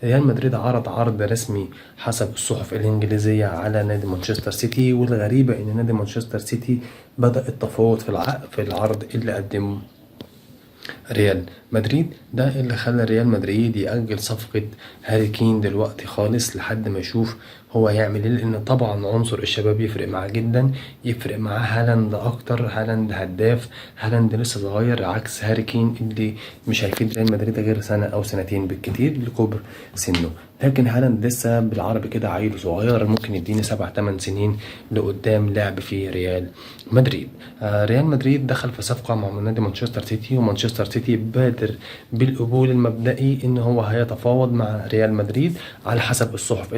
ريال مدريد عرض عرض رسمي حسب الصحف الإنجليزية على نادي مانشستر سيتي، والغريبة إن نادي مانشستر سيتي بدأ التفاوض في العرض اللي قدمه ريال مدريد. ده اللي خلى ريال مدريد يأجل صفقة هاري كين دلوقتي خالص لحد ما يشوف هو يعمل ايه، لان طبعا عنصر الشباب يفرق معاه جدا، يفرق معاه هالاند اكتر. هالاند هداف، هالاند لسه صغير عكس هاري كين اللي مش هيفيد ريال مدريد غير سنة او سنتين بالكتير لكبر سنه. لكن هالاند لسه بالعربي كده عيل صغير، ممكن يديني 7-8 سنين لقدام لعب في ريال مدريد. ريال مدريد دخل في صفقة مع نادي مانشستر سيتي، ومانشستر سيتي بادر بالقبول المبدئي ان هو هيتفاوض مع ريال مدريد على حسب الصحف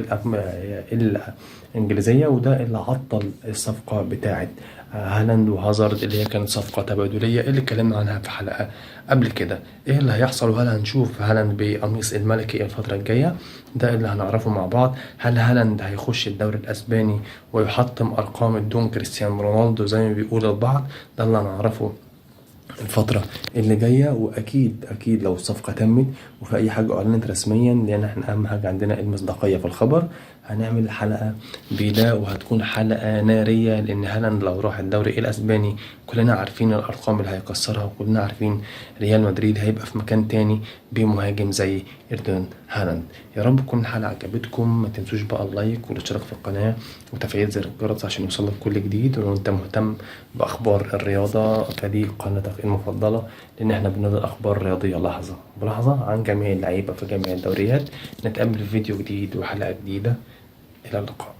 الإنجليزية، وده اللي عطل الصفقة بتاعت هالاند وهازارد اللي هي كانت صفقة تبادلية اللي اتكلمنا عنها في حلقة قبل كده. ايه اللي هيحصل، وهل هنشوف هالاند بقميص الملكي الفترة الجاية؟ ده اللي هنعرفه مع بعض. هل هالاند هيخش الدوري الأسباني ويحطم أرقام الدون كريستيانو رونالدو زي ما بيقول البعض؟ ده اللي هنعرفه الفترة اللي جاية. وأكيد أكيد لو الصفقة تمت وفي أي حاجة أعلنت رسميا، لأن احنا أهم حاجة عندنا المصداقية في الخبر، هنعمل حلقة بده وهتكون حلقة نارية. لأن هالاند لو راح الدوري الأسباني كلنا عارفين الأرقام اللي هيكسرها، وكلنا عارفين ريال مدريد هيبقى في مكان تاني بمهاجم زي إيرلينج هالاند. يا رب تكون الحلقة عجبتكم، ما تنسوش بقى اللايك والاشتراك في القناة وتفعيل زر الجرس عشان يوصلك كل جديد. ولو انت مهتم بأخبار الرياضة فدي قناتك المفضلة، لأن احنا بننزل أخبار رياضية لحظة بلحظة عن جميع اللعيبة في جميع الدوريات. نتقابل في فيديو جديد وحلقة جديدة، إلى اللقاء.